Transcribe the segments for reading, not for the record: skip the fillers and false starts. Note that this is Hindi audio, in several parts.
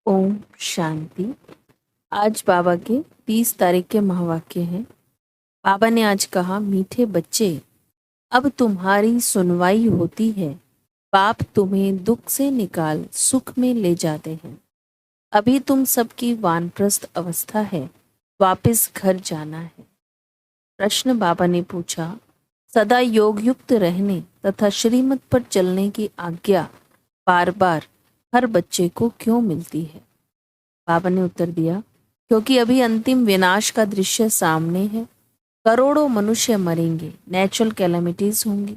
ओम शांति। आज बाबा के 30 तारीख के महावाक्य हैं। बाबा ने आज कहा, मीठे बच्चे, अब तुम्हारी सुनवाई होती है। बाप तुम्हें दुख से निकाल सुख में ले जाते हैं। अभी तुम सबकी वानप्रस्थ अवस्था है, वापस घर जाना है। प्रश्न बाबा ने पूछा, सदा योग युक्त रहने तथा श्रीमत पर चलने की आज्ञा बार बार हर बच्चे को क्यों मिलती है? बाबा ने उत्तर दिया, क्योंकि अभी अंतिम विनाश का दृश्य सामने है। करोड़ों मनुष्य मरेंगे, नेचुरल कैलेमिटीज होंगी।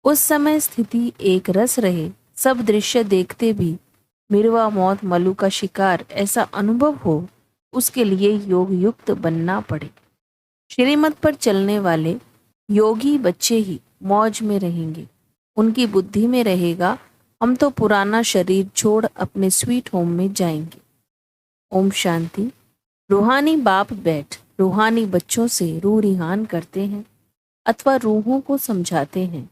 उस समय स्थिति एक रस रहे, सब दृश्य देखते भी मिरवा मौत मलु का शिकार ऐसा अनुभव हो, उसके लिए योग युक्त बनना पड़े। श्रीमत पर चलने वाले योगी बच्चे ही मौज में रहेंगे। उनकी बुद्धि में रहेगा, हम तो पुराना शरीर छोड़ अपने स्वीट होम में जाएंगे। ओम शांति। रूहानी बाप बैठ रूहानी बच्चों से रूह रिहान करते हैं अथवा रूहों को समझाते हैं,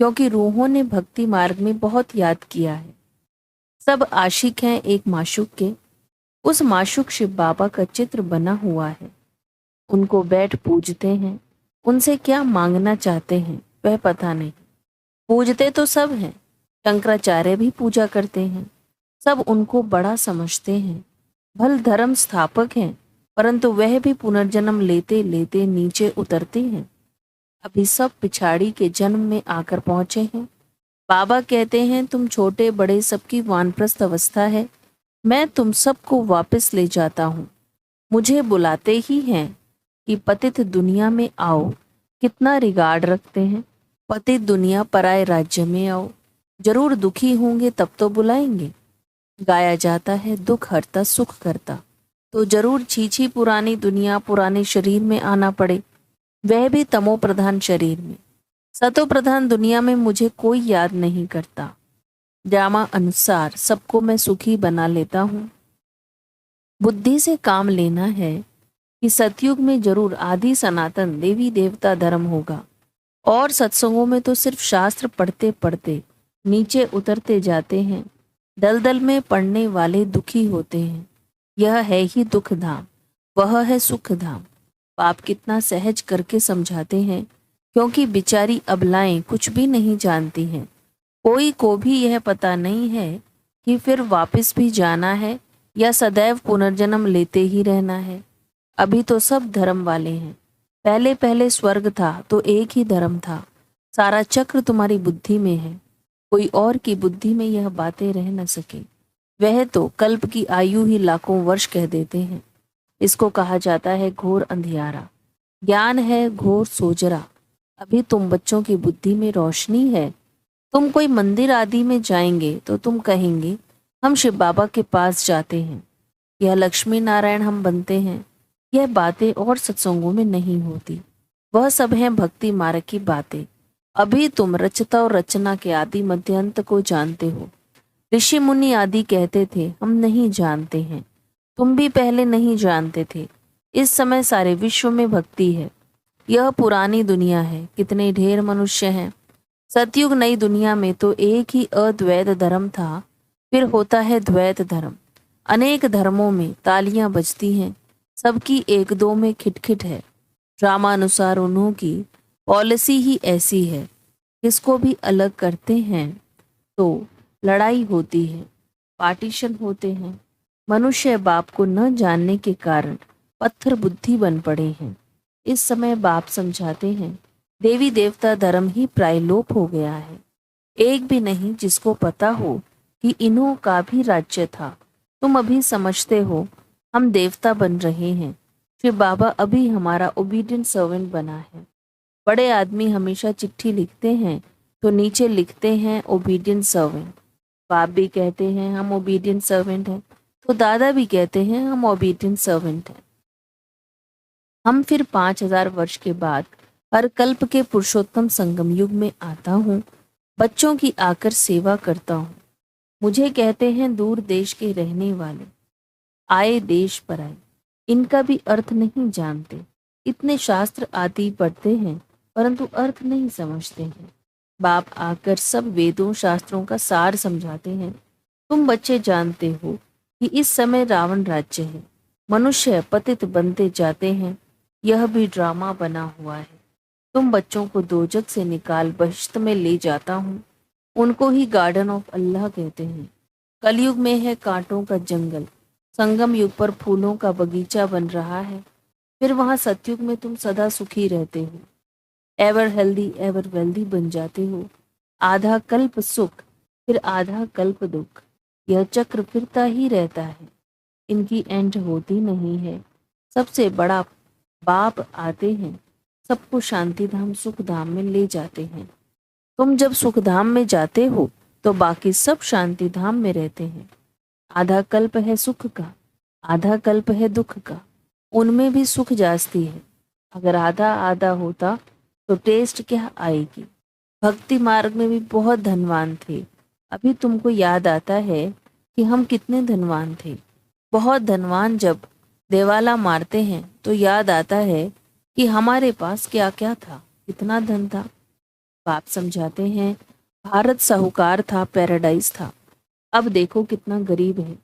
क्योंकि रूहों ने भक्ति मार्ग में बहुत याद किया है। सब आशिक हैं एक माशूक के। उस माशूक शिव बाबा का चित्र बना हुआ है। उनको बैठ पूजते हैं। उनसे क्या मांगना चाहते हैं वह पता नहीं। पूजते तो सब हैं, शंकराचार्य भी पूजा करते हैं। सब उनको बड़ा समझते हैं। भल धर्म स्थापक हैं, परंतु वह भी पुनर्जन्म लेते लेते नीचे उतरते हैं। अभी सब पिछाड़ी के जन्म में आकर पहुंचे हैं। बाबा कहते हैं, तुम छोटे बड़े सबकी वानप्रस्थ अवस्था है। मैं तुम सबको वापस ले जाता हूँ। मुझे बुलाते ही हैं कि पतित दुनिया में आओ। कितना रिगार्ड रखते हैं। पतित दुनिया पराए राज्य में आओ। जरूर दुखी होंगे तब तो बुलाएंगे। गाया जाता है, दुख हरता सुख करता। तो जरूर छीछी पुरानी दुनिया पुराने शरीर में आना पड़े, वह भी तमो प्रधान शरीर में। सतो प्रधान दुनिया में मुझे कोई याद नहीं करता। ड्रामा अनुसार सबको मैं सुखी बना लेता हूँ। बुद्धि से काम लेना है कि सतयुग में जरूर आदि सनातन देवी देवता धर्म होगा, और सत्संगों में तो सिर्फ शास्त्र पढ़ते पढ़ते नीचे उतरते जाते हैं। दलदल में पड़ने वाले दुखी होते हैं। यह है ही दुख धाम, वह है सुख धाम। बाप कितना सहज करके समझाते हैं, क्योंकि बिचारी अबलाएं कुछ भी नहीं जानती हैं। कोई को भी यह पता नहीं है कि फिर वापस भी जाना है या सदैव पुनर्जन्म लेते ही रहना है। अभी तो सब धर्म वाले हैं। पहले पहले स्वर्ग था तो एक ही धर्म था। सारा चक्र तुम्हारी बुद्धि में है। कोई और की बुद्धि में यह बातें रह न सके। वह तो कल्प की आयु ही लाखों वर्ष कह देते हैं। इसको कहा जाता है घोर अंधियारा। ज्ञान है घोर सोजरा। अभी तुम बच्चों की बुद्धि में रोशनी है। तुम कोई मंदिर आदि में जाएंगे तो तुम कहेंगे, हम शिव बाबा के पास जाते हैं, यह लक्ष्मी नारायण हम बनते हैं। यह बातें और सत्संगों में नहीं होती। वह सब है भक्ति मार्ग की बातें। अभी तुम रचता और रचना के आदि मध्यांत को जानते हो। ऋषि मुनि आदि कहते थे हम नहीं जानते हैं। तुम भी पहले नहीं जानते थे। इस समय सारे विश्व में भक्ति है। यह पुरानी दुनिया है, कितने ढेर मनुष्य हैं। सतयुग नई दुनिया में तो एक ही अद्वैत धर्म था, फिर होता है द्वैत धर्म। अनेक धर्मों में तालियां बजती हैं, सबकी एक दो में खिटखिट है। ड्रामानुसार उन्हों की पॉलिसी ही ऐसी है। किसको भी अलग करते हैं तो लड़ाई होती है, पार्टीशन होते हैं। मनुष्य बाप को न जानने के कारण पत्थर बुद्धि बन पड़े हैं। इस समय बाप समझाते हैं, देवी देवता धर्म ही प्रायलोप हो गया है। एक भी नहीं जिसको पता हो कि इन्हों का भी राज्य था। तुम अभी समझते हो हम देवता बन रहे हैं। फिर बाबा अभी हमारा ओबीडियंट सर्वेंट बना है। बड़े आदमी हमेशा चिट्ठी लिखते हैं तो नीचे लिखते हैं ओबीडियंट सर्वेंट। बाप भी कहते हैं हम ओबीडियंट सर्वेंट हैं, तो दादा भी कहते हैं हम ओबीडियंट सर्वेंट हैं। हम फिर 5000 वर्ष के बाद हर कल्प के पुरुषोत्तम संगम युग में आता हूँ। बच्चों की आकर सेवा करता हूँ। मुझे कहते हैं दूर देश के रहने वाले, आए देश पर आए। इनका भी अर्थ नहीं जानते। इतने शास्त्र आदि पढ़ते हैं परंतु अर्थ नहीं समझते हैं। बाप आकर सब वेदों शास्त्रों का सार समझाते हैं। तुम बच्चे जानते हो कि इस समय रावण राज्य है, मनुष्य पतित बनते जाते हैं, यह भी ड्रामा बना हुआ है। तुम बच्चों को दोजक से निकाल बहिश्त में ले जाता हूँ, उनको ही गार्डन ऑफ अल्लाह कहते हैं। कलयुग में है कांटों का जंगल, संगम युग पर फूलों का बगीचा बन रहा है। फिर वहां सतयुग में तुम सदा सुखी रहते हो, एवर हेल्दी एवर वेल्दी बन जाते हो। आधा कल्प सुख, फिर आधा कल्प दुख, यह चक्र फिरता ही रहता है, इनकी एंड होती नहीं है। सबसे बड़ा बाप आते हैं, सबको शांति धाम सुख धाम में ले जाते हैं। तुम जब सुख धाम में जाते हो तो बाकी सब शांति धाम में रहते हैं। आधा कल्प है सुख का, आधा कल्प है दुख का, उनमें भी सुख जास्ती है। अगर आधा आधा होता तो टेस्ट क्या आएगी। भक्ति मार्ग में भी बहुत धनवान थे। अभी तुमको याद आता है कि हम कितने धनवान थे। बहुत धनवान जब देवाला मारते हैं तो याद आता है कि हमारे पास क्या क्या था, कितना धन था। बाप समझाते हैं, भारत साहूकार था, पैराडाइज था। अब देखो कितना गरीब है,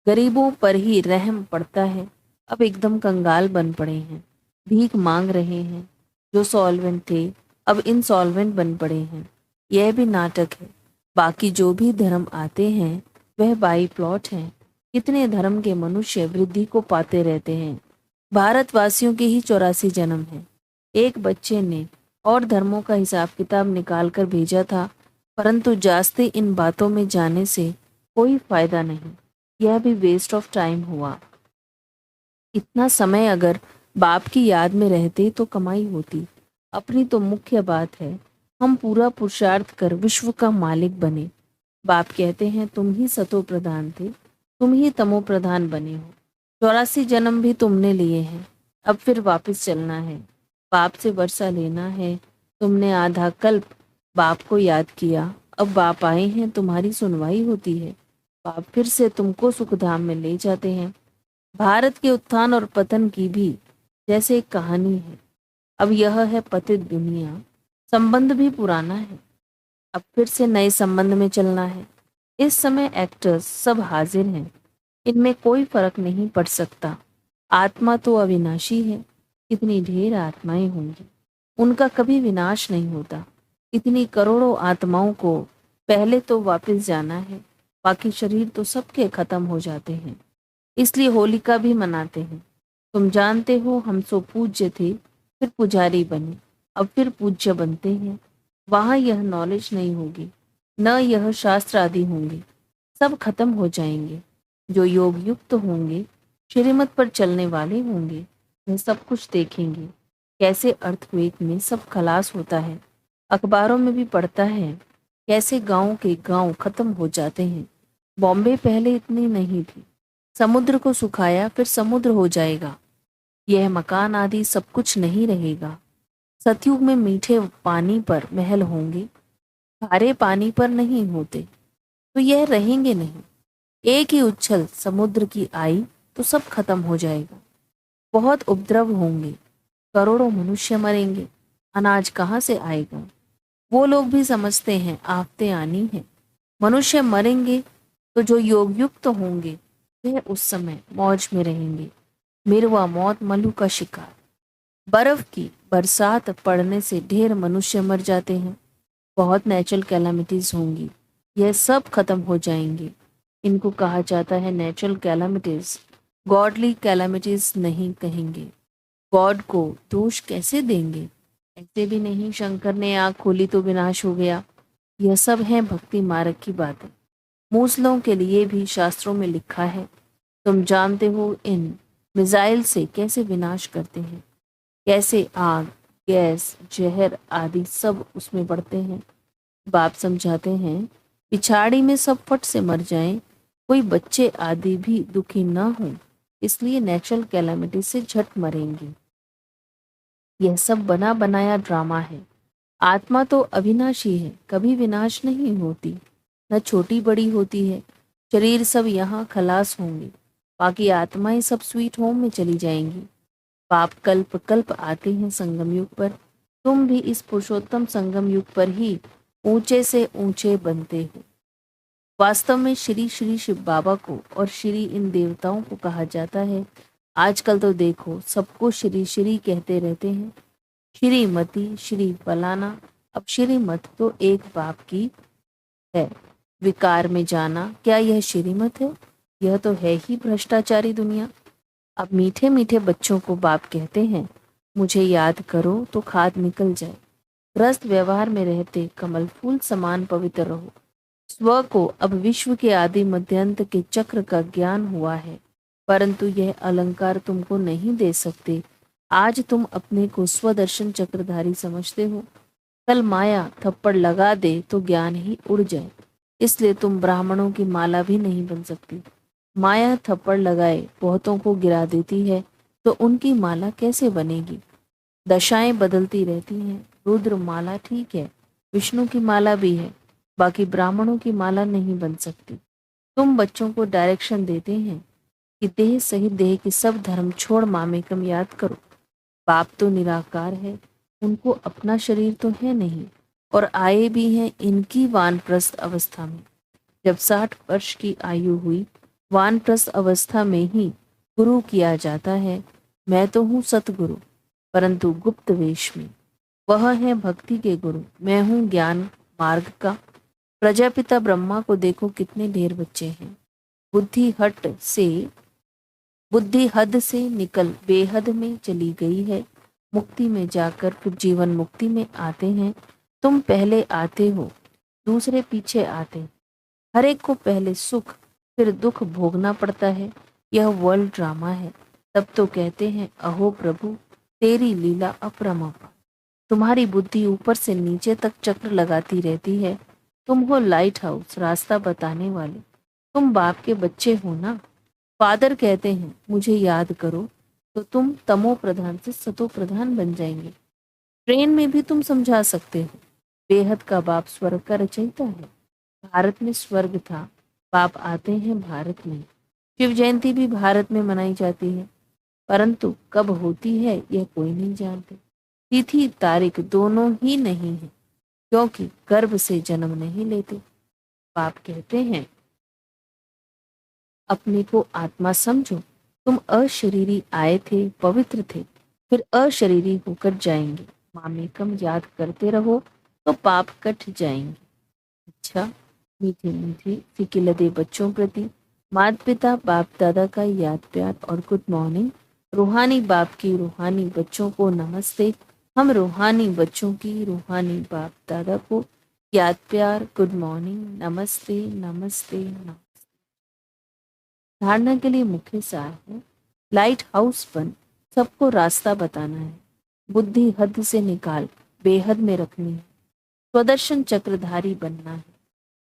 गरीबों पर ही रहम पड़ता है। अब एकदम कंगाल बन पड़े हैं, भीख मांग रहे हैं। जो सॉल्वेंट थे अब इंसॉल्वेंट बन पड़े हैं। यह भी नाटक है। बाकी जो भी धर्म आते हैं वह बाई प्लॉट हैं। कितने धर्म के मनुष्य वृद्धि को पाते रहते हैं। भारतवासियों के ही 84 जन्म हैं। एक बच्चे ने और धर्मों का हिसाब किताब निकाल कर भेजा था, परंतु जास्ती इन बातों में जाने से कोई फायदा नहीं, यह भी वेस्ट ऑफ टाइम हुआ। इतना समय अगर बाप की याद में रहते तो कमाई होती। अपनी तो मुख्य बात है हम पूरा पुरुषार्थ कर विश्व का मालिक बने। बाप कहते हैं तुम ही सतो प्रधान थे, तुम ही तमो प्रधान बने हो। 84 जन्म भी तुमने लिए हैं, अब फिर वापस चलना है, बाप से वर्षा लेना है। तुमने आधा कल्प बाप को याद किया, अब बाप आए हैं, तुम्हारी सुनवाई होती है। बाप फिर से तुमको सुखधाम में ले जाते हैं। भारत के उत्थान और पतन की भी जैसे एक कहानी है। अब यह है पतित दुनिया, संबंध भी पुराना है, अब फिर से नए संबंध में चलना है। इस समय एक्टर्स सब हाजिर हैं, इनमें कोई फर्क नहीं पड़ सकता। आत्मा तो अविनाशी है, इतनी ढेर आत्माएं होंगी, उनका कभी विनाश नहीं होता। इतनी करोड़ों आत्माओं को पहले तो वापस जाना है, बाकी शरीर तो सबके खत्म हो जाते हैं। इसलिए होलिका भी मनाते हैं। तुम जानते हो हम सो पूज्य थे, फिर पुजारी बने, अब फिर पूज्य बनते हैं। वहां यह नॉलेज नहीं होगी, न यह शास्त्र आदि होंगे, सब खत्म हो जाएंगे। जो योग युक्त होंगे, श्रीमत पर चलने वाले होंगे, वह सब कुछ देखेंगे। कैसे अर्थक्वेक में सब खलास होता है, अखबारों में भी पढ़ता है कैसे गांव के गांव खत्म हो जाते हैं। बॉम्बे पहले इतनी नहीं थी, समुद्र को सुखाया फिर समुद्र हो जाएगा। यह मकान आदि सब कुछ नहीं रहेगा। सतयुग में मीठे पानी पर महल होंगे, खारे पानी पर नहीं होते, तो यह रहेंगे नहीं। एक ही उछल समुद्र की आई तो सब खत्म हो जाएगा। बहुत उपद्रव होंगे, करोड़ों मनुष्य मरेंगे, अनाज कहाँ से आएगा। वो लोग भी समझते हैं आफतें आनी है, मनुष्य मरेंगे, तो जो योग युक्त होंगे वह उस समय मौज में रहेंगे। मिरवा मौत मल्लू का शिकार। बर्फ की बरसात पड़ने से ढेर मनुष्य मर जाते हैं। बहुत नेचुरल कैलामिटीज होंगी, यह सब खत्म हो जाएंगे। इनको कहा जाता है नेचुरल कैलामिटीज, गॉडली कैलामिटीज नहीं कहेंगे। गॉड को दोष कैसे देंगे, ऐसे भी नहीं शंकर ने आँख खोली तो विनाश हो गया। यह सब है भक्ति मार्ग की बातें। मूसलों के लिए भी शास्त्रों में लिखा है। तुम जानते हो इन मिसाइल से कैसे विनाश करते हैं, कैसे आग, गैस, जहर आदि सब उसमें बढ़ते हैं। बाप समझाते हैं पिछाड़ी में सब फट से मर जाएं, कोई बच्चे आदि भी दुखी ना हो, इसलिए नेचुरल कैलामिटी से झट मरेंगे। यह सब बना बनाया ड्रामा है। आत्मा तो अविनाशी है, कभी विनाश नहीं होती, न छोटी बड़ी होती है। शरीर सब यहाँ खलास होंगे, बाकी आत्माएं सब स्वीट होम में चली जाएंगी। पाप कल्प कल्प आते हैं संगम युग पर। तुम भी इस पुरुषोत्तम संगम युग पर ही ऊंचे से ऊंचे बनते हो। वास्तव में श्री श्री शिव बाबा को और श्री इन देवताओं को कहा जाता है। आजकल तो देखो सबको श्री श्री कहते रहते हैं, श्रीमती, श्री फलाना। अब श्रीमत तो एक बाप की है। विकार में जाना, क्या यह श्रीमत है? यह तो है ही भ्रष्टाचारी दुनिया। अब मीठे मीठे बच्चों को बाप कहते हैं, मुझे याद करो तो खाद निकल जाए। ग्रस्त व्यवहार में रहते कमल फूल समान पवित्र रहो। स्व को अब विश्व के आदि मध्यांत के चक्र का ज्ञान हुआ है, परंतु यह अलंकार तुमको नहीं दे सकते। आज तुम अपने को स्वदर्शन चक्रधारी समझते हो, कल माया थप्पड़ लगा दे तो ज्ञान ही उड़ जाए। इसलिए तुम ब्राह्मणों की माला भी नहीं बन सकती। माया थप्पड़ लगाए बहुतों को गिरा देती है, तो उनकी माला कैसे बनेगी? दशाएं बदलती रहती हैं। रुद्र माला ठीक है, विष्णु की माला भी है, बाकी ब्राह्मणों की माला नहीं बन सकती। तुम बच्चों को डायरेक्शन देते हैं कि देह सहित देह के सब धर्म छोड़ मामेकम याद करो। बाप तो निराकार है, उनको अपना शरीर तो है नहीं, और आए भी हैं इनकी वानप्रस्थ अवस्था में। जब 60 वर्ष की आयु हुई, वानप्रस्थ अवस्था में ही गुरु किया जाता है। मैं तो हूँ सतगुरु, परंतु गुप्त वेश में। वह है भक्ति के गुरु, मैं हूँ ज्ञान मार्ग का। प्रजापिता ब्रह्मा को देखो कितने ढेर बच्चे हैं। बुद्धि हद से निकल बेहद में चली गई है। मुक्ति में जाकर फिर जीवन मुक्ति में आते हैं। तुम पहले आते हो, दूसरे पीछे आते हैं। हर एक को पहले सुख फिर दुख भोगना पड़ता है। यह वर्ल्ड ड्रामा है। तब तो कहते हैं, अहो प्रभु तेरी लीला अपरंपार। तुम्हारी बुद्धि ऊपर से नीचे तक चक्र लगाती रहती है। तुम हो लाइट हाउस, रास्ता बताने वाले। तुम बाप के बच्चे हो ना। फादर कहते हैं, मुझे याद करो, तो तुम तमो प्रधान से सतो प्रधान बन जाएंगे। ट्रेन में भी तुम समझा सकते हो, बेहद का बाप स्वर्ग का रचयिता है। भारत में स्वर्ग था, बाप आते हैं भारत में। शिव जयंती भी भारत में मनाई जाती है, परंतु कब होती है यह कोई नहीं जानते। तिथि तारीख दोनों ही नहीं है, क्योंकि गर्भ से जन्म नहीं लेते। बाप कहते हैं, अपने को आत्मा समझो। तुम अशरीरी आए थे, पवित्र थे, फिर अशरीरी होकर जाएंगे। मामेकम याद करते रहो तो पाप कट जाएंगे। अच्छा, मीठे मीठे फीके लदे बच्चों प्रति माता पिता बाप दादा का याद प्यार और गुड मॉर्निंग। रूहानी बाप की रूहानी बच्चों को नमस्ते। हम रूहानी बच्चों की रूहानी बाप दादा को याद प्यार, गुड मॉर्निंग, नमस्ते नमस्ते नमस्ते। धारणा के लिए मुख्य सार है, लाइट हाउस बन सबको रास्ता बताना है। बुद्धि हद से निकाल बेहद में रखनी है। स्वदर्शन चक्रधारी बनना है।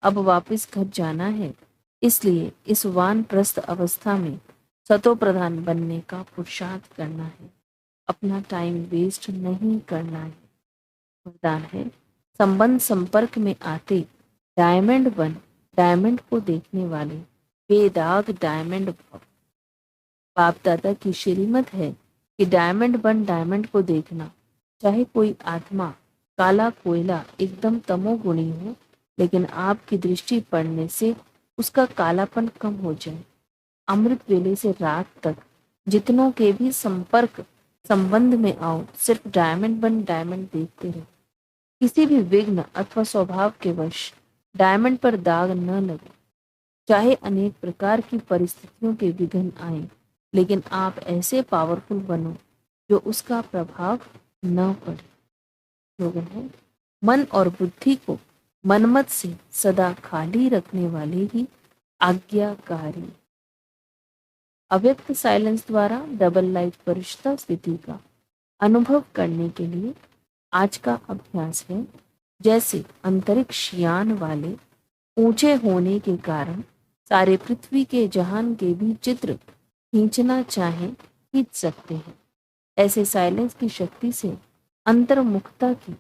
अब वापस घर जाना है, इसलिए इस वानप्रस्थ अवस्था में सतो प्रधान बनने का पुरुषार्थ करना है। अपना टाइम वेस्ट नहीं करना है। वरदान है, संबंध संपर्क में आते डायमंड बन, डायमंड को देखने वाले बेदाग डायमंड भव। बाप दादा की श्रीमत है कि डायमंड बन डायमंड को देखना। चाहे कोई आत्मा काला कोयला एकदम तमोगुणी हो, लेकिन आपकी दृष्टि पड़ने से उसका कालापन कम हो जाए। अमृत वेले से रात तक जितनों के भी संबंध में आओ, सिर्फ डायमंड बन डायमंड देखते रहो। किसी भी विघ्न अथवा स्वभाव के वश डायमंड पर दाग न लगे। चाहे अनेक प्रकार की परिस्थितियों के विघ्न आए, लेकिन आप ऐसे पावरफुल बनो जो उसका प्रभाव न पड़े। स्लोगन है, मन और बुद्धि को मनमत से सदा खाली रखने वाले ही आज्ञाकारी। अव्यक्त साइलेंस द्वारा डबल लाइट फरिश्ता स्थिति का अनुभव करने के लिए आज का अभ्यास है, जैसे अंतरिक्ष यान वाले ऊंचे होने के कारण सारे पृथ्वी के जहान के भी चित्र खींचना चाहें खींच सकते हैं। ऐसे साइलेंस की शक्ति से अंतर्मुखता की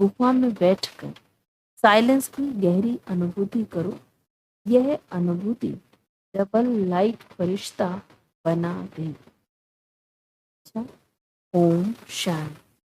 गुफा में बैठकर साइलेंस की गहरी अनुभूति करो। यह अनुभूति डबल लाइट फरिश्ता बना देगी। अच्छा, ओम शांति।